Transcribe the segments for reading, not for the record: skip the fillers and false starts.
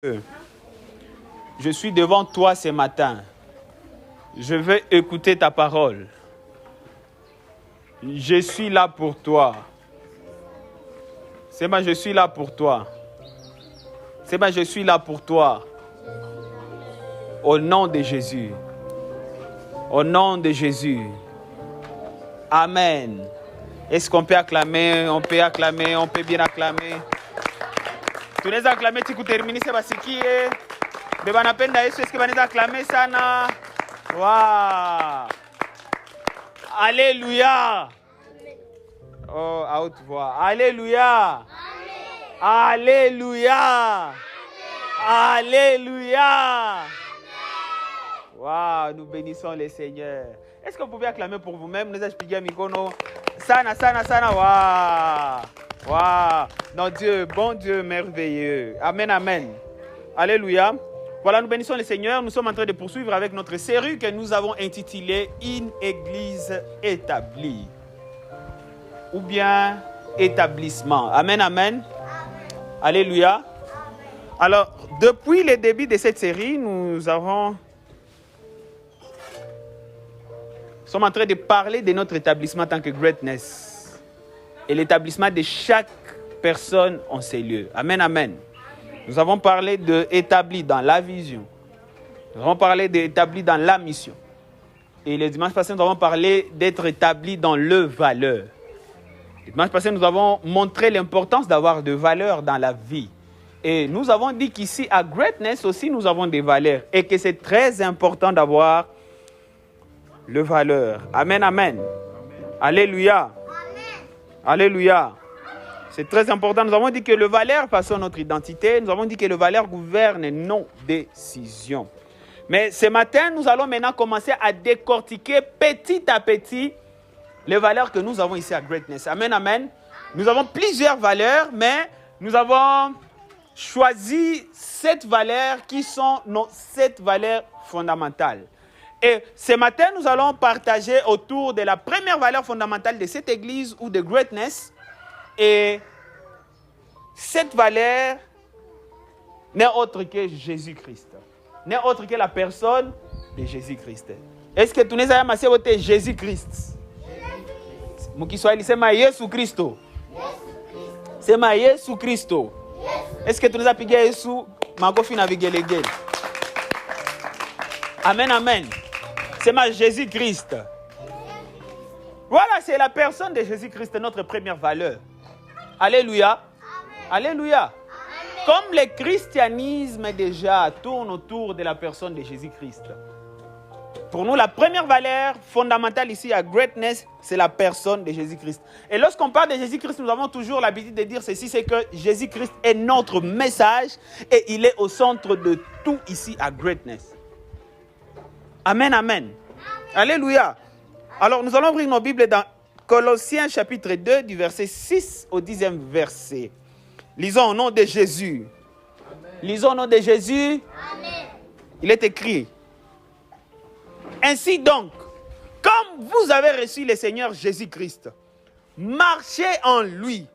Je suis devant toi ce matin. Je veux écouter ta parole. Je suis là pour toi. C'est moi, je suis là pour toi. C'est moi, je suis là pour toi. Au nom de Jésus. Au nom de Jésus. Amen. Est-ce qu'on peut acclamer? On peut acclamer, on peut bien acclamer. Tunaweza acclamer tiku terminise basikie. Beba napenda Yesu, est-ce que banaweza acclamer sana? Wow. Alléluia. Oh, à haute voix. Alléluia. Alléluia. Alléluia. Wow, nous bénissons le Seigneur. Est-ce que vous pouvez acclamer pour vous-même? Nous expliquer mikono. Sana, sana, sana. Wow. Wow. Notre Dieu, bon Dieu merveilleux. Amen, amen. Alléluia. Voilà, nous bénissons le Seigneur. Nous sommes en train de poursuivre avec notre série que nous avons intitulée Une Église établie. Ou bien établissement. Amen, amen. Alléluia. Amen. Alors, depuis le début de cette série, nous sommes en train de parler de notre établissement en tant que Greatness. Et l'établissement de chaque personne en ces lieux. Amen, amen. Nous avons parlé d'établi dans la vision. Nous avons parlé d'établi dans la mission. Et le dimanche passé, nous avons parlé d'être établi dans le valeur. Le dimanche passé, nous avons montré l'importance d'avoir de valeurs dans la vie. Et nous avons dit qu'ici, à Greatness aussi, nous avons des valeurs. Et que c'est très important d'avoir le valeur. Amen, amen. Amen. Alléluia. Amen. Alléluia. C'est très important. Nous avons dit que le valeur façonne notre identité. Nous avons dit que le valeur gouverne nos décisions. Mais ce matin, nous allons maintenant commencer à décortiquer petit à petit les valeurs que nous avons ici à Greatness. Amen, amen. Nous avons plusieurs valeurs, mais nous avons choisi 7 valeurs qui sont nos 7 valeurs fondamentales. Et ce matin, nous allons partager autour de la première valeur fondamentale de cette église ou de Greatness. Et cette valeur n'est autre que Jésus-Christ. N'est autre que la personne de Jésus-Christ. Est-ce que tu n'es pas amassé voter Jésus-Christ? Mukiswahili sema Yesu Kristo. Sema Yesu Kristo. Est-ce que tu n'es pas piqué Yesu makofi na vigelegele? Amen, amen. Sema Jésus-Christ. Voilà, c'est la personne de Jésus-Christ, notre première valeur. Alléluia. Amen. Alléluia. Amen. Comme le christianisme déjà tourne autour de la personne de Jésus-Christ. Pour nous, la première valeur fondamentale ici à Greatness, c'est la personne de Jésus-Christ. Et lorsqu'on parle de Jésus-Christ, nous avons toujours l'habitude de dire ceci, c'est que Jésus-Christ est notre message et il est au centre de tout ici à Greatness. Amen, amen. Amen. Alléluia. Alors, nous allons ouvrir nos Bibles dans Colossiens chapitre 2, du verset 6 au 10e verset. Lisons au nom de Jésus. Amen. Lisons au nom de Jésus. Amen. Il est écrit. Ainsi donc, comme vous avez reçu le Seigneur Jésus-Christ, marchez en lui,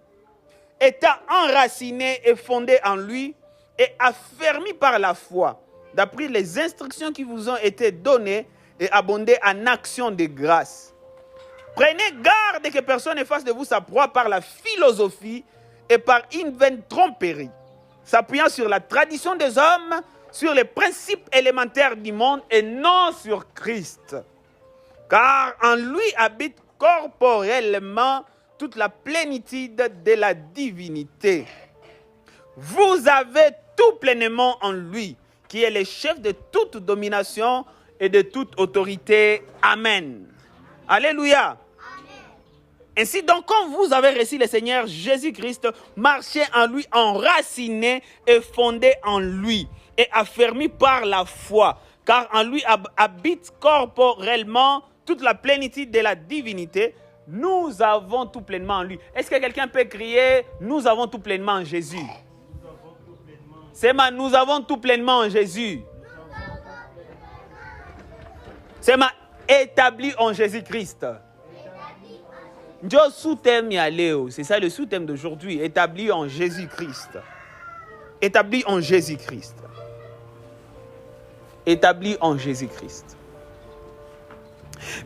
étant enraciné et fondé en lui et affermi par la foi, d'après les instructions qui vous ont été données et abondez en actions de grâce. Prenez garde que personne ne fasse de vous sa proie par la philosophie et par une vaine tromperie, s'appuyant sur la tradition des hommes, sur les principes élémentaires du monde et non sur Christ. Car en lui habite corporellement toute la plénitude de la divinité. Vous avez tout pleinement en lui, qui est le chef de toute domination et de toute autorité. Amen. Alléluia. Amen. Ainsi donc, quand vous avez reçu le Seigneur Jésus-Christ, marchez en lui, enraciné et fondé en lui, et affermi par la foi, car en lui habite corporellement toute la plénitude de la divinité. Nous avons tout pleinement en lui. Est-ce que quelqu'un peut crier, nous avons tout pleinement en Jésus? C'est ma, nous avons tout pleinement en Jésus. C'est ma, établi en Jésus-Christ. C'est ça le sous-thème d'aujourd'hui, établi en Jésus-Christ. établi en Jésus-Christ. Établi en Jésus-Christ.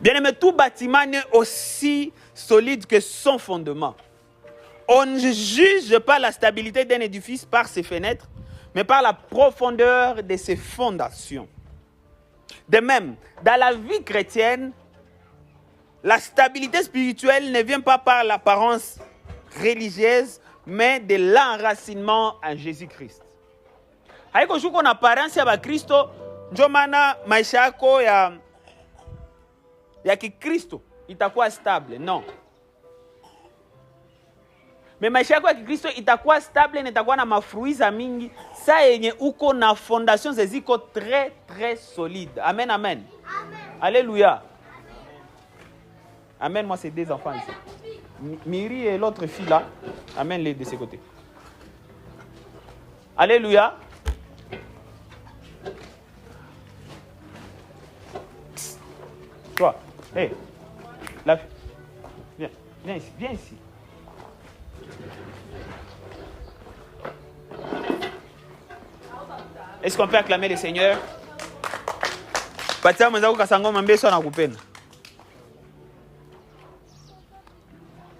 Bien-aimé, tout bâtiment n'est aussi solide que son fondement. On ne juge pas la stabilité d'un édifice par ses fenêtres, mais par la profondeur de ses fondations. De même, dans la vie chrétienne, la stabilité spirituelle ne vient pas par l'apparence religieuse, mais de l'enracinement en Jésus-Christ. Haiko shuko na apparence ya Kristo, ndio maana maisha yako ya Kikristo itakuwa stable. Non. Mais maisha yako ya Kikristo itakuwa stable na itakuwa na mafruiza mingi saa yenye uko na fondation ziko très très solide. Amen, amen. Amen. Alléluia. Amen, moi c'est des enfants ici. Miri et l'autre fille là, amène-les de ce côté. Alléluia. Toi, hey, la fille, viens ici, viens ici. Est-ce qu'on peut acclamer le Seigneur? Patia mwenzako kasangoma mbeso anakupenda.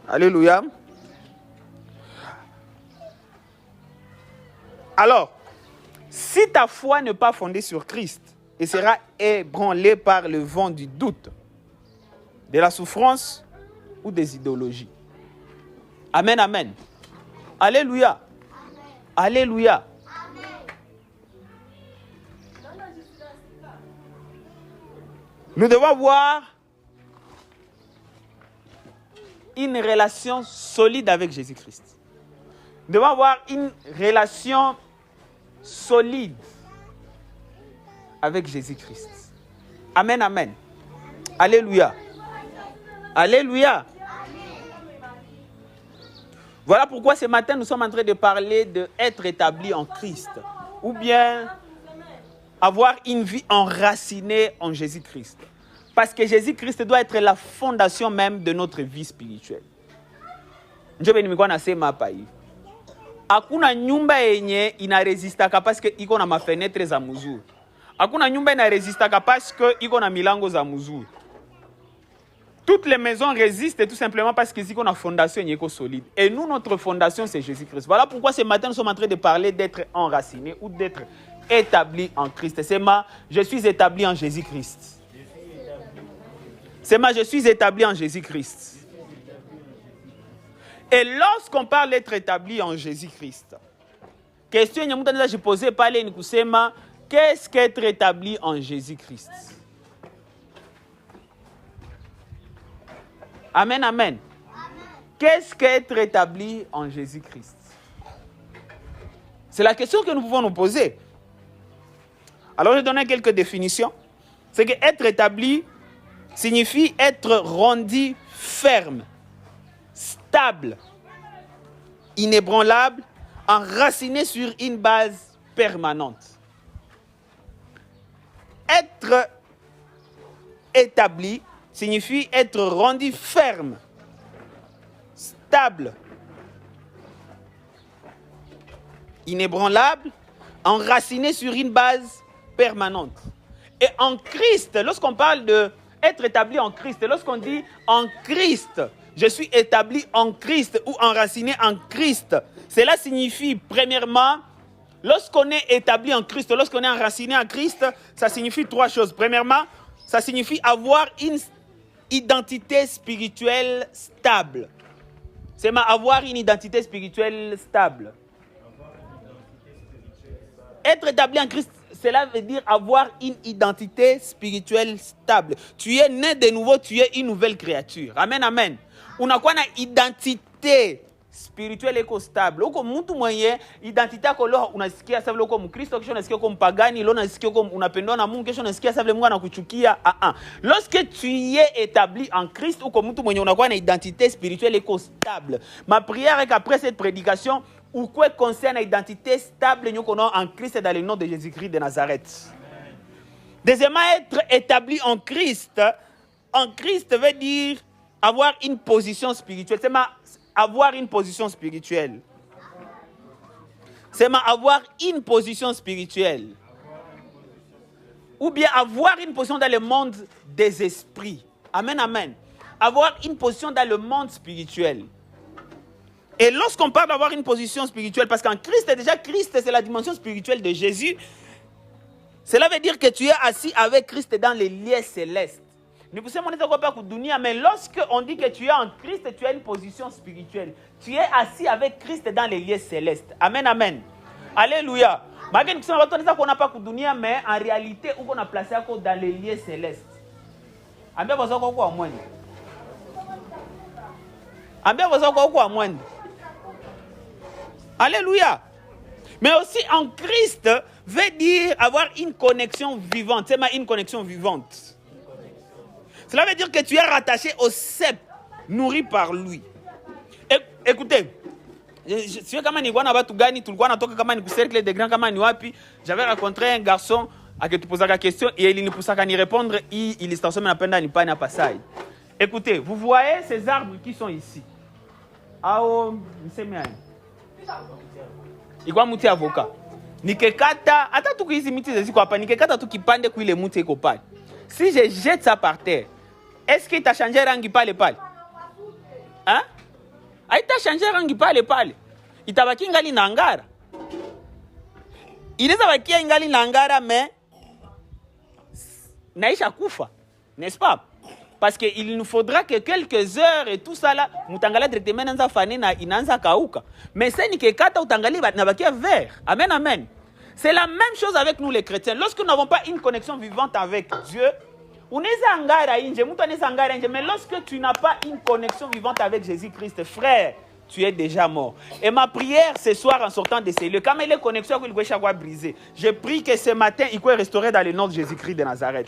Alléluia. Alors, si ta foi n'est pas fondée sur Christ et sera ébranlée par le vent du doute, de la souffrance ou des idéologies. Amen, amen. Alléluia. Amen. Alléluia. Amen. Nous devons avoir une relation solide avec Jésus-Christ. Nous devons avoir une relation solide avec Jésus-Christ. Amen, amen. Alléluia. Alléluia. Voilà pourquoi ce matin, nous sommes en train de parler d'être établi en Christ. Ou bien avoir une vie enracinée en Jésus-Christ. Parce que Jésus-Christ doit être la fondation même de notre vie spirituelle. Njobe nimekuwa nasema hapa hivi. Hakuna nyumba yenye inaresistaka parce que iko na mafenetre za mzuri. Hakuna nyumba inaresistaka parce que iko na milango za mzuri. Toutes les maisons résistent tout simplement parce qu'ils ont une fondation solide. Et nous, notre fondation, c'est Jésus-Christ. Voilà pourquoi ce matin, nous sommes en train de parler d'être enraciné ou d'être établi en Christ. C'est je suis établi en Jésus-Christ. C'est je suis établi en Jésus-Christ. Et lorsqu'on parle d'être établi en Jésus-Christ, question que je posais par les Nikusema, qu'est-ce qu'être établi en Jésus-Christ? Amen, amen. Qu'est-ce qu'être établi en Jésus-Christ? C'est la question que nous pouvons nous poser. Alors, je vais donner quelques définitions. C'est que être établi signifie être rendu ferme, stable, inébranlable, enraciné sur une base permanente. Être établi signifie être rendu ferme, stable, inébranlable, enraciné sur une base permanente. Et en Christ, lorsqu'on parle d'être établi en Christ, lorsqu'on dit en Christ, je suis établi en Christ ou enraciné en Christ, cela signifie premièrement, lorsqu'on est établi en Christ, lorsqu'on est enraciné en Christ, ça signifie trois choses. Premièrement, ça signifie avoir une identité spirituelle stable. C'est avoir une identité spirituelle stable. Être établi en Christ, cela veut dire avoir une identité spirituelle stable. Tu es né de nouveau, tu es une nouvelle créature. Amen, amen. Unakuwa na identité spirituelle iko stable. Uko mtu mwenye identité yako leo unasikia sababu uko Mkristo, kesho unasikia uko mpagani, leo unasikia uko unapendwa na Mungu, kesho unasikia sababu Mungu anakuchukia. Lorsque tu es établi en Christ, uko mtu mwenye unakuwa na identité spirituelle iko stable. Ma prière est qu'après cette prédication, ou quoi concerne l'identité stable en Christ dans le nom de Jésus-Christ de Nazareth. Deuxièmement, être établi en Christ veut dire avoir une position spirituelle. C'est avoir une position spirituelle. C'est avoir une position spirituelle. Ou bien avoir une position dans le monde des esprits. Amen, amen. Avoir une position dans le monde spirituel. Et lorsqu'on parle d'avoir une position spirituelle, parce qu'en Christ, déjà Christ, c'est la dimension spirituelle de Jésus, cela veut dire que tu es assis avec Christ dans les lieux célestes. Mais lorsque on dit que tu es en Christ, tu as une position spirituelle. Tu es assis avec Christ dans les lieux célestes. Amen, amen. Alléluia. Mais en réalité, où on a placé dans les lieux célestes. Alléluia. Mais aussi en Christ veut dire avoir une connexion vivante. C'est une connexion vivante. Cela veut dire que tu es rattaché au cep, nourri par lui. Écoutez, j'avais rencontré un garçon à qui tu posais la question et il ne pouvait pas répondre. Il est stationné à passer. Écoutez, vous voyez ces arbres qui sont ici. Il y a un avocat. Nikekata, ata tu kizi miti zezi kwa pa, nikekata tu kipande kuile muti eko pale. Si je jette ça par terre, est-ce qu'il t'a changé rangi pale pale? Hein? Il t'a changé rangi pale pale. Il t'a baki ngali nangara. Il est baki ngali nangara mais naisha kufa, n'est-ce pas? Parce qu'il nous faudra que quelques heures et tout ça là, mutangala directement nanza fane na inanza kauka. Mais c'est ni que kata utangali na bakia vert. Amen, amen. C'est la même chose avec nous les chrétiens. Lorsque nous n'avons pas une connexion vivante avec Dieu, mais lorsque tu n'as pas une connexion vivante avec Jésus-Christ, frère, tu es déjà mort. Et ma prière ce soir en sortant de ces lieux, comme elle est connexion avec le Gouéchagoua brisé, je prie que ce matin, il soit restauré dans le nom de Jésus-Christ de Nazareth.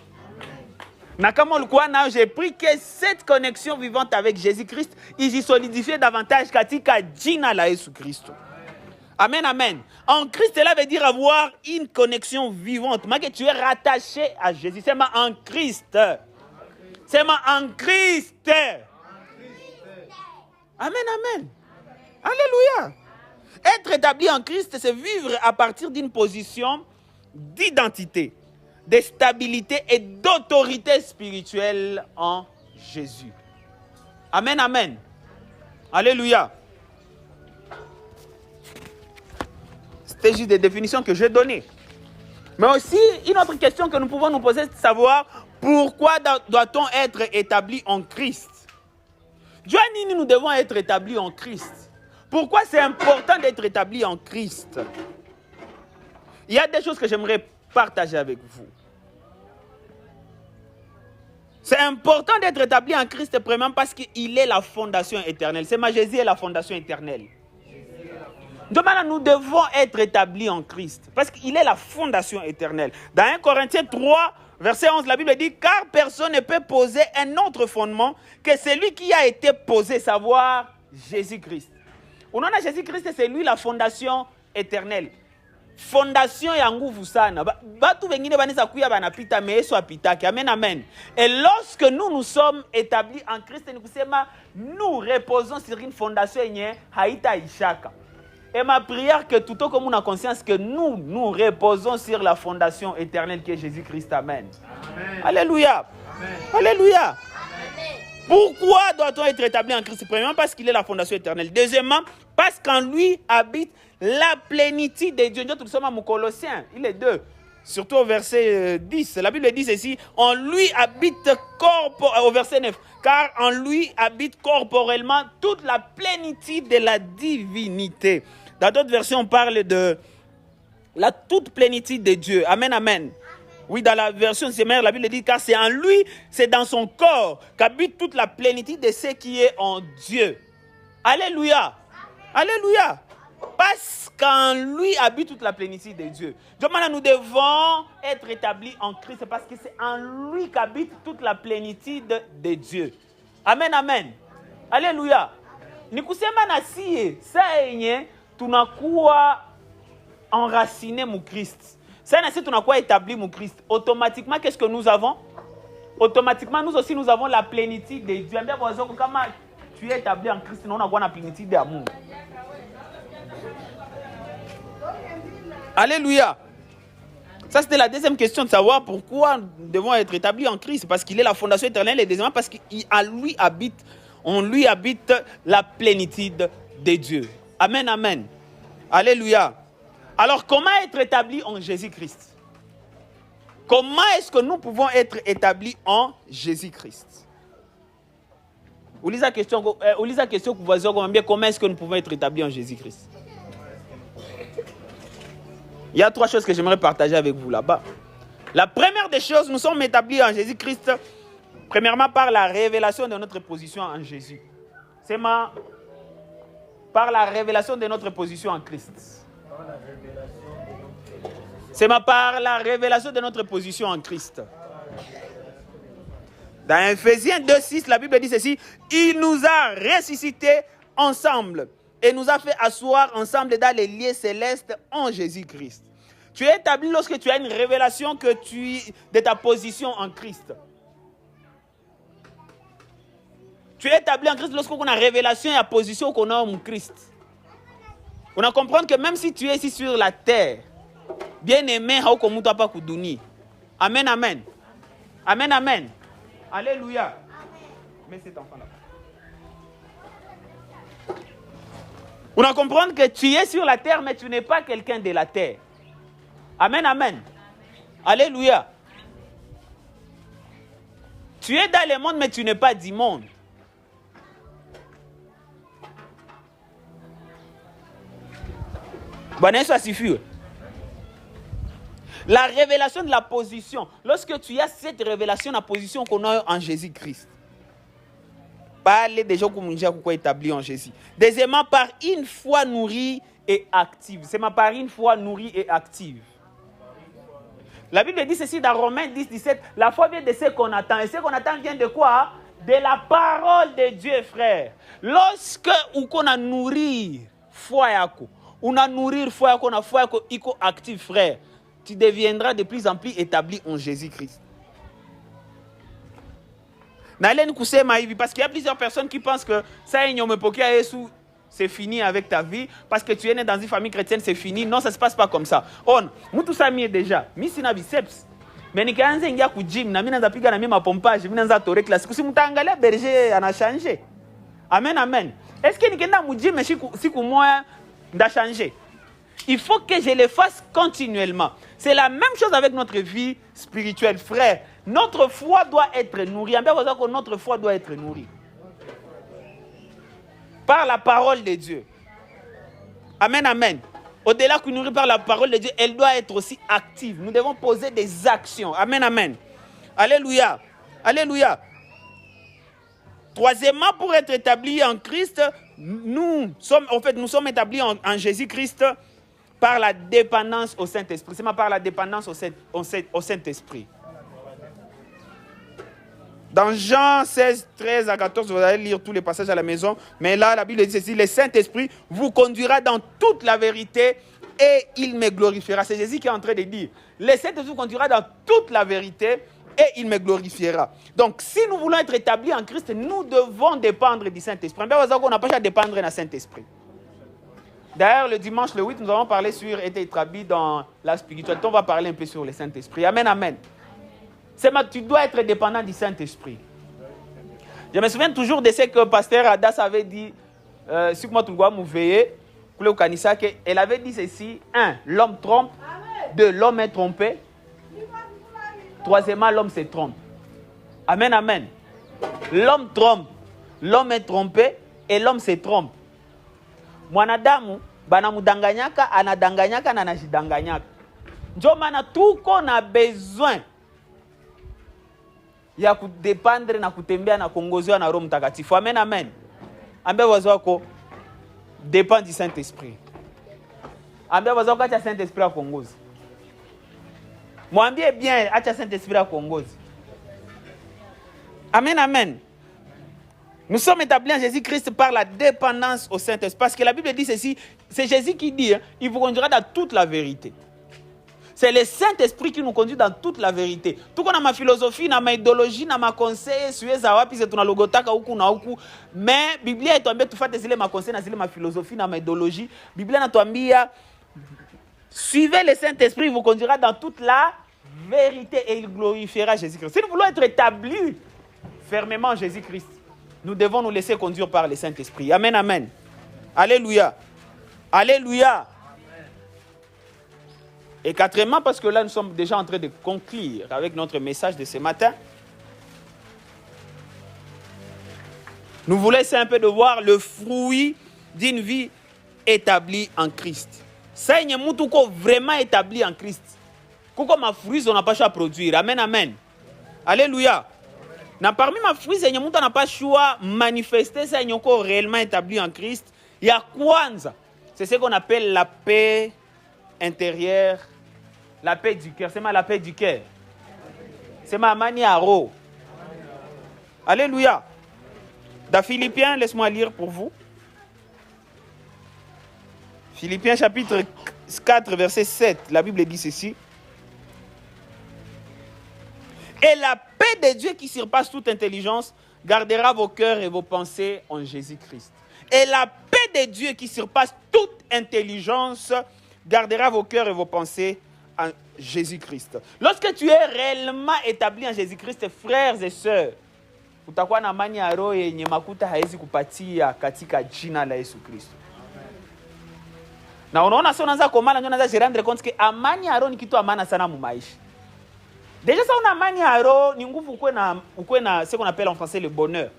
J'ai pris que cette connexion vivante avec Jésus-Christ, il s'y solidifie davantage qu'Atika Djina la Jésus-Christ. Amen, amen. En Christ, cela veut dire avoir une connexion vivante. Mais que tu es rattaché à Jésus. C'est en Christ. C'est en Christ. Amen, amen. Alléluia. Être établi en Christ, c'est vivre à partir d'une position d'identité, de stabilité et d'autorité spirituelle en Jésus. Amen, amen. Alléluia. C'était juste des définitions que j'ai données. Mais aussi, une autre question que nous pouvons nous poser, c'est de savoir pourquoi doit-on être établi en Christ? Dieu dit nous devons être établis en Christ. Pourquoi c'est important d'être établi en Christ? Il y a des choses que j'aimerais partager avec vous. C'est important d'être établi en Christ, premièrement parce qu'il est la fondation éternelle. C'est Jésus est la fondation éternelle. Donc maintenant, nous devons être établis en Christ parce qu'il est la fondation éternelle. Dans 1 Corinthiens 3, verset 11, la Bible dit « Car personne ne peut poser un autre fondement que celui qui a été posé, savoir Jésus-Christ. » Au nom de Jésus-Christ, c'est lui la fondation éternelle. Fondation ya nguvu sana. Batu wengine banisa kuya banapita mais Yesu apitaki. Amen, amen. Et lorsque nous sommes établis en Christ, nous reposons sur une fondation yenye haita ishaka. Et ma prière que tout au comme on a conscience que nous reposons sur la fondation éternelle qui est Jésus-Christ. Amen. Amen. Alléluia. Amen. Alléluia. Amen. Pourquoi doit-on être établi en Christ? Premièrement, parce qu'il est la fondation éternelle. Deuxièmement, parce qu'en lui habite la plénitude de Dieu. Nous sommes à Colossiens, il est 2. Surtout au verset 10. La Bible dit ceci. En lui habite au verset 9. Car en lui habite corporellement toute la plénitude de la divinité. Dans d'autres versions, on parle de la toute plénitude de Dieu. Amen, amen. Oui, dans la version sémère, la Bible dit car c'est en lui, c'est dans son corps qu'habite toute la plénitude de ce qui est en Dieu. Alléluia. Alléluia. Parce qu'en lui habite toute la plénitude de Dieu. Donc maintenant, nous devons être établis en Christ parce que c'est en lui qu'habite toute la plénitude de Dieu. Amen, amen. Alléluia. Nikusema na siye, sa enye, tunakuwa enraciné mon Christ. Ça na si tunakuwa établi mon Christ. Automatiquement, qu'est-ce que nous avons? Automatiquement, nous aussi, nous avons la plénitude de Dieu. Comment tu es établi en Christ, nous avons la plénitude d'amour. Alléluia. Ça, c'était la deuxième question, de savoir pourquoi nous devons être établis en Christ. Parce qu'il est la fondation éternelle et deuxièmement, parce on lui habite la plénitude de Dieu. Amen, amen. Alléluia. Alors, comment être établi en Jésus-Christ? Comment est-ce que nous pouvons être établis en Jésus-Christ? Vous lisez la question que vous voyez comment est-ce que nous pouvons être établis en Jésus-Christ? Il y a 3 choses que j'aimerais partager avec vous là-bas. La première des choses, nous sommes établis en Jésus-Christ, premièrement par la révélation de notre position en Jésus. Par la révélation de notre position en Christ. Par la révélation de notre position en Christ. Dans Ephésiens 2:6, la Bible dit ceci: il nous a ressuscités ensemble et nous a fait asseoir ensemble dans les lieux célestes en Jésus-Christ. Tu es établi lorsque tu as une révélation de ta position en Christ. Tu es établi en Christ lorsqu'on a révélation et la position qu'on a en Christ. On a compris que même si tu es ici sur la terre, bien aimé, amen, amen. Amen, amen. Alléluia. Mais cet enfant-là. On a compris que tu es sur la terre, mais tu n'es pas quelqu'un de la terre. Amen, amen. Alléluia. Tu es dans le monde, mais tu n'es pas du monde. Bon, ça suffit. La révélation de la position. Lorsque tu as cette révélation de la position qu'on a en Jésus-Christ. Parlez des gens qui sont établis en Jésus. Deuxièmement, par une foi nourrie et active. C'est par une foi nourrie et active. La Bible dit ceci dans Romains 10:17. La foi vient de ce qu'on attend. Et ce qu'on attend vient de quoi? De la parole de Dieu, frère. Lorsque on a nourri foi yako, on a nourri foi yako, on a foi yako active, frère, tu deviendras de plus en plus établi en Jésus-Christ. Parce qu'il y a plusieurs personnes qui pensent que ça c'est fini avec ta vie. Parce que tu es né dans une famille chrétienne, c'est fini. Non, ça ne se passe pas comme ça. Tout ça déjà. Si na biceps. Mais ni kanze ingia ku gym na mimi naanza piga na mimi mapompage, mimi naanza tore classique. Si mtaangalia berger ana changé. Amen, amen. Est-ce que nikienda mu gym siku moya nda changer? Il faut que je le fasse continuellement. C'est la même chose avec notre vie spirituelle, frère. Notre foi doit être nourrie. Notre foi doit être nourrie. Par la parole de Dieu. Amen, amen. Au-delà que nourrie par la parole de Dieu, elle doit être aussi active. Nous devons poser des actions. Amen, amen. Alléluia. Alléluia. Troisièmement, pour être établis en Christ, nous sommes établis en Jésus-Christ par la dépendance au Saint-Esprit. C'est par la dépendance au Saint-Esprit. Dans Jean 16, 13 à 14, vous allez lire tous les passages à la maison. Mais là, la Bible dit ceci: le Saint-Esprit vous conduira dans toute la vérité et il me glorifiera. C'est Jésus qui est en train de dire. Le Saint-Esprit vous conduira dans toute la vérité et il me glorifiera. Donc, si nous voulons être établis en Christ, nous devons dépendre du Saint-Esprit. On n'a pas à dépendre du Saint-Esprit. D'ailleurs, le dimanche, le 8, nous allons parler sur être établi dans la spiritualité. On va parler un peu sur le Saint-Esprit. Amen, amen. Tu dois être dépendant du Saint-Esprit. Je me souviens toujours de ce que Pasteur Adas avait dit. Si moi, tu dois m'ouvrir, elle avait dit ceci: 1. L'homme trompe. 2. L'homme est trompé. 3. L'homme se trompe. Amen, amen. L'homme trompe. L'homme est trompé et l'homme se trompe. Mwanadamu banamudanganyaka, anadanganyaka na anajidanganyaka. Ndio maana tuko na besoin ya kudependre na kutembea na kuongoziwa na Roho Mtakatifu. Amen, amen. Ambia wazo wako dépend du Saint-Esprit. Ambia wazo wako acha Saint-Esprit akuongoze. Mwambie bien acha Saint-Esprit akuongoze. Amen, amen. Nous sommes établis en Jésus-Christ par la dépendance au Saint-Esprit. Parce que la Bible dit ceci, c'est Jésus qui dit, il vous conduira dans toute la vérité. C'est le Saint-Esprit qui nous conduit dans toute la vérité. Tout comme dans ma philosophie, dans ma idéologie, dans ma conseil, mais Biblia est tombée tout fait zile ma conseil, dans zile ma philosophie, dans ma idéologie. Biblia est tombée Suivez le Saint-Esprit, il vous conduira dans toute la vérité et il glorifiera Jésus-Christ. Si nous voulons être établis fermement en Jésus-Christ, nous devons nous laisser conduire par le Saint-Esprit. Amen, amen. Alléluia. Alléluia. Et quatrièmement, parce que là, nous sommes déjà en train de conclure avec notre message de ce matin, nous voulons essayer un peu de voir le fruit d'une vie établie en Christ. Ça, il y a vraiment établi en Christ. Pourquoi ma fruit, on n'a pas choix à produire. Amen, amen. Alléluia. Na parmi ma fruit, il y a n'a pas choix à manifester ça, il y a réellement établi en Christ. Il y a kwanza. C'est ce qu'on appelle la paix intérieure, la paix du cœur. C'est ma la paix du cœur. C'est ma maniaro. Alléluia. Dans Philippiens, laisse-moi lire pour vous. Philippiens chapitre 4, verset 7, la Bible dit ceci. Et la paix de Dieu qui surpasse toute intelligence gardera vos cœurs et vos pensées en Jésus-Christ. Et la paix de Dieu qui surpasse toute intelligence gardera vos cœurs et vos pensées en Jésus-Christ. Lorsque tu es réellement établi en Jésus-Christ, frères et sœurs, utakuwa na amani ya roho yenye makuta haezi kupatia katika jina la Yesu Kristo. Na unaona sio unaanza komala, unaanza jirendre compte que amani ya roho ni kitu amana sana mu maisha. Déjà ça una amani ya roho ni nguvu ukwe na ce qu'on appelle en français le bonheur.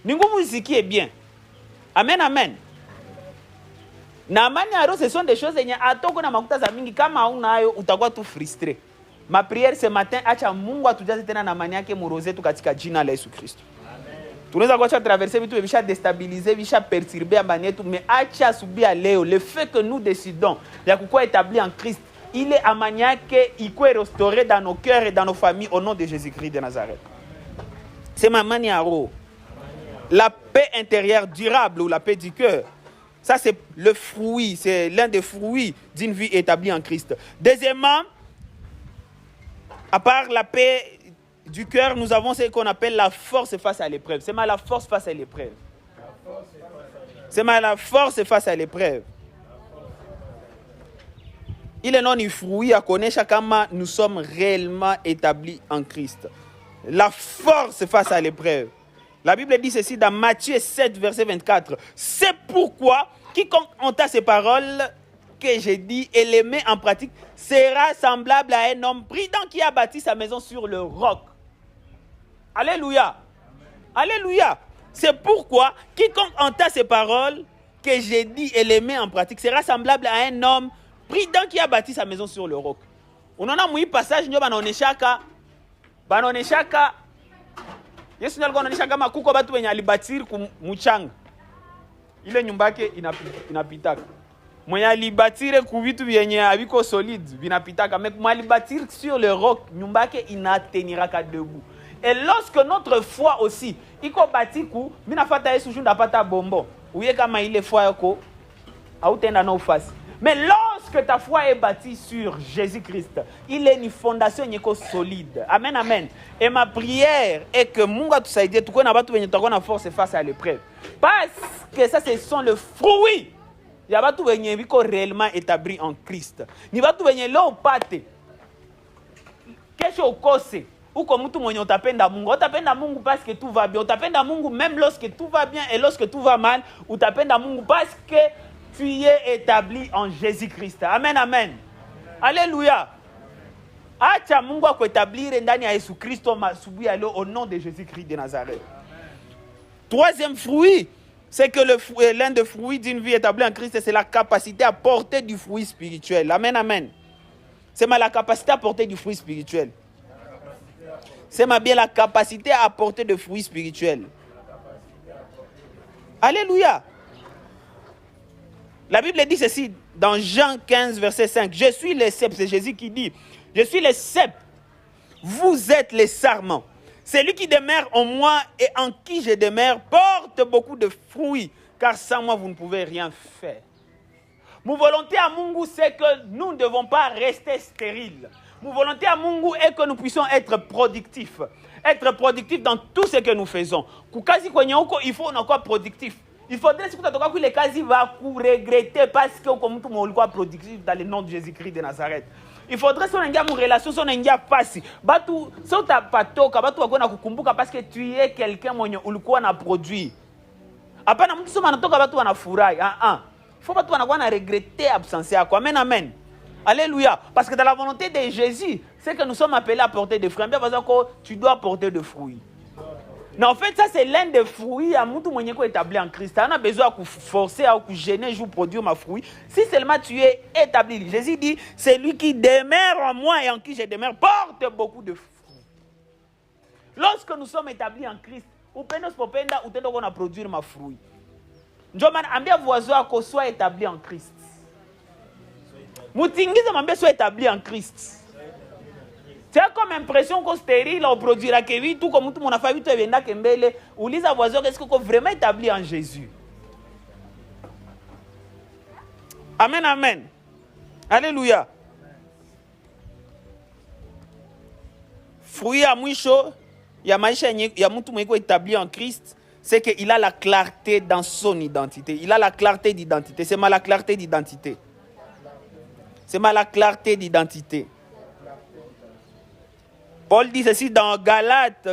Ni nguvu zikie bien. Amen, amen. Na amani ya roho ce sont des choses yenye atoko na makuta za mingi kama unayo utakuwa tu frustré. Ma prière ce matin, acha Mungu atujaze tena na amani yake muroze tu katika jina la Yesu Kristo. Tunaweza kuacha traverser vitu visha déstabiliser, visha perturber amani yetu, mais acha subia leo le fait que nous décidons ya kukuwa établi en Christ, il est amani yake ikuwe restauré dans nos cœurs et dans nos familles au nom de Jésus-Christ de Nazareth. C'est ma amani ya roho. La paix intérieure durable ou la paix du cœur. Ça c'est le fruit, c'est l'un des fruits d'une vie établie en Christ. Deuxièmement, à part la paix du cœur, nous avons ce qu'on appelle la force face à l'épreuve. C'est mal la force face à l'épreuve. C'est mal la force face à l'épreuve. Il est non ni fruit à connaître comment nous sommes réellement établis en Christ. La force face à l'épreuve. La Bible dit ceci dans Matthieu 7, verset 24. C'est pourquoi quiconque entend ces paroles que j'ai dit et les met en pratique sera semblable à un homme prudent qui a bâti sa maison sur le roc. Alléluia. Alléluia. C'est pourquoi quiconque entend ces paroles que j'ai dit et les met en pratique sera semblable à un homme prudent qui a bâti sa maison sur le roc. On en a mouillé passage nyo banaoneshaka Yesu nalikuwa anaonyesha kama kuko watu wenye alibatiri kumuchanga. Ile nyumba yake inapitaka. Mwenye alibatire ku vitu vyenye haviko solide vinapitaka, mais mwenye alibatire sur le roc, nyumba yake inateniraka debout. Et lorsque notre foi aussi iko bati ku minafata Yesu junda pata bombo. Uye kama ile foi yako hautenda na ufasi. Mais lorsque ta foi est bâtie sur Jésus-Christ, il est une fondation solide. Amen, amen. Et ma prière est que Mungu atusaidie tukue na batu wenye tutakuwa na force face à l'épreuve. Parce que ça, ce sont le fruit. Il y a batu wenye biko réellement établi en Christ. Ni batu wenye leo pate. Kesho ukose. Uko mtu mwenye utapenda Mungu. Utapenda Mungu parce que tout va bien. Utapenda Mungu même lorsque tout va bien et lorsque tout va mal. Utapenda Mungu parce que tu es établi en Jésus-Christ. Amen, amen. Alléluia. Acha Mungu akuétablir ndani ya Yesu Kristo masubuhi ya leo au nom de Jésus-Christ de Nazareth. Troisième fruit, c'est que l'un des fruits d'une vie établie en Christ, c'est la capacité à porter du fruit spirituel. Amen, amen. C'est la capacité à porter du fruit spirituel. C'est bien la capacité à porter du fruit spirituel. Alléluia. La Bible dit ceci dans Jean 15, verset 5. Je suis le cep, c'est Jésus qui dit. Je suis le cep, vous êtes les sarments. Celui qui demeure en moi et en qui je demeure porte beaucoup de fruits, car sans moi vous ne pouvez rien faire. Mon volonté à Mungu, c'est que nous ne devons pas rester stériles. Mon volonté à Mungu est que nous puissions être productifs. Être productifs dans tout ce que nous faisons. Kukazi kwenye huko, il faut encore productif. Il faudrait que les cas va regretter parce que comme tout le monde est productif dans le nom de Jésus-Christ de Nazareth. Il faudrait que une relation soit une passe. Batu so ta patoka batu wakona kukumbuka parce que tu es quelqu'un mwenye ulikuwa na produit. Hapana mtu soma anatoka batu wanafurahi. Il faut batu wanakuwa na regretter absence yako. Amen amen. Alléluia. Parce que dans la volonté de Jésus, c'est que nous sommes appelés à porter des fruits. Bien parce que tu dois porter des fruits. Mais en fait, ça c'est l'un des fruits à tout monde qui est établi en Christ. On a besoin de forcer à gêner pour produire ma fruit. Si seulement tu es établi, Jésus dit, c'est lui qui demeure en moi et en qui je demeure porte beaucoup de fruits. Lorsque nous sommes établis en Christ, ou peine popenda ou tendo qu'on a produire ma fruit. Njoman ambia voisin qu'on soit établi en Christ. Moutingize m'ambia soit établi en Christ. Tu as comme impression qu'on stérile, on produira que oui, tout comme tout le monde a fait, tu es bien kembele, ou les voisins, est-ce qu'on est vraiment établi en Jésus? Amen, amen. Alléluia. Fruit à mouicho, il y a maïcha, il y a tout le monde établi en Christ, c'est qu'il a la clarté dans son identité. Il a la clarté d'identité. C'est mal la clarté d'identité. C'est mal la clarté d'identité. Paul dit ceci dans Galates,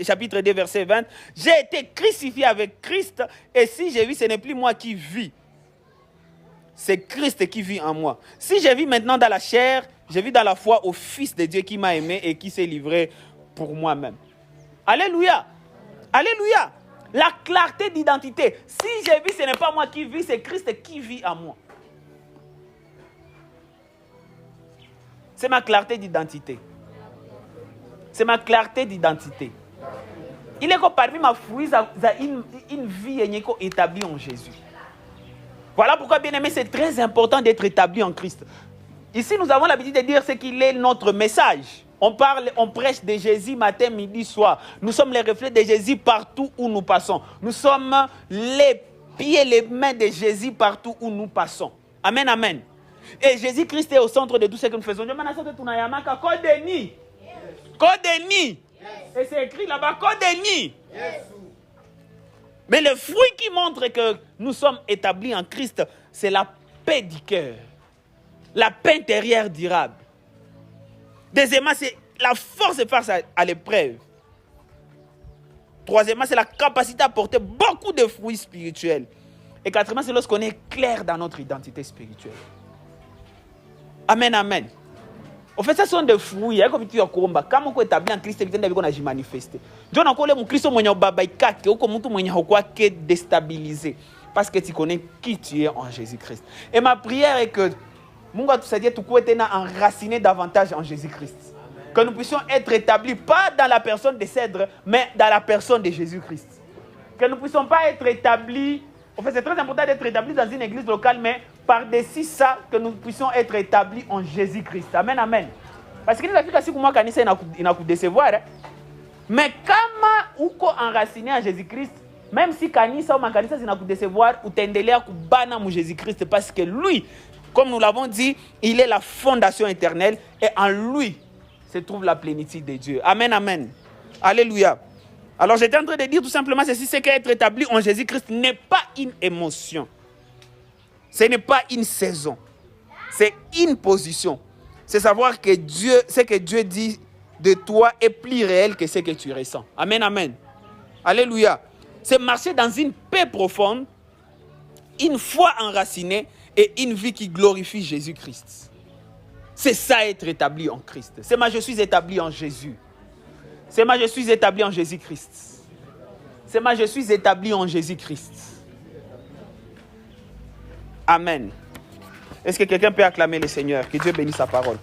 chapitre 2, verset 20. J'ai été crucifié avec Christ, et si je vis, ce n'est plus moi qui vis. C'est Christ qui vit en moi. Si je vis maintenant dans la chair, je vis dans la foi au Fils de Dieu qui m'a aimé et qui s'est livré pour moi-même. Alléluia. Alléluia. La clarté d'identité. Si je vis, ce n'est pas moi qui vis, c'est Christ qui vit en moi. C'est ma clarté d'identité. C'est ma clarté d'identité. Il est que parmi ma fruits, une vie établie en Jésus. Voilà pourquoi, bien aimé, c'est très important d'être établi en Christ. Ici, nous avons l'habitude de dire ce qu'il est notre message. On prêche de Jésus matin, midi, soir. Nous sommes les reflets de Jésus partout où nous passons. Nous sommes les pieds, les mains de Jésus partout où nous passons. Amen, amen. Et Jésus-Christ est au centre de tout ce que nous faisons. Kodeni. Et c'est écrit là-bas, Kodeni. Mais le fruit qui montre que nous sommes établis en Christ, c'est la paix du cœur. La paix intérieure durable. Deuxièmement, c'est la force de face à l'épreuve. Troisièmement, c'est la capacité à porter beaucoup de fruits spirituels. Et quatrièmement, c'est lorsqu'on est clair dans notre identité spirituelle. Amen, amen. En fait, ça sont des fruits. Comme tu as dit, quand on est établi en Christ, on a manifesté. Je ne connais pas Christ, on déstabilisé. Parce que tu connais qui tu es en Jésus-Christ. Et ma prière est que nous soyons enracinés davantage en Jésus-Christ. Que nous puissions être établis, pas dans la personne de Cèdre, mais dans la personne de Jésus-Christ. Que nous ne puissions pas être établis. En fait, c'est très important d'être établis dans une église locale, mais par-dessus ça, que nous puissions être établis en Jésus-Christ. Amen, amen. Parce que nous avons dit que moi, il n'a pas décevoir. Mais comme on est enraciné en Jésus-Christ, même si Kanisa ou Makanisa n'a pas décevoir, ou t'endelea kubana mu Jésus-Christ, parce que lui, comme nous l'avons dit, il est la fondation éternelle, et en lui se trouve la plénitude de Dieu. Amen, amen. Alléluia. Alors j'étais en train de dire tout simplement ceci, c'est qu'être établi en Jésus-Christ n'est pas une émotion. Ce n'est pas une saison. C'est une position. C'est savoir que Dieu, ce que Dieu dit de toi est plus réel que ce que tu ressens. Amen, amen. Alléluia. C'est marcher dans une paix profonde, une foi enracinée et une vie qui glorifie Jésus-Christ. C'est ça être établi en Christ. C'est moi je suis établi en Jésus. C'est moi je suis établi en Jésus-Christ. C'est moi je suis établi en Jésus-Christ. Amen. Est-ce que quelqu'un peut acclamer le Seigneur? Que Dieu bénisse sa parole.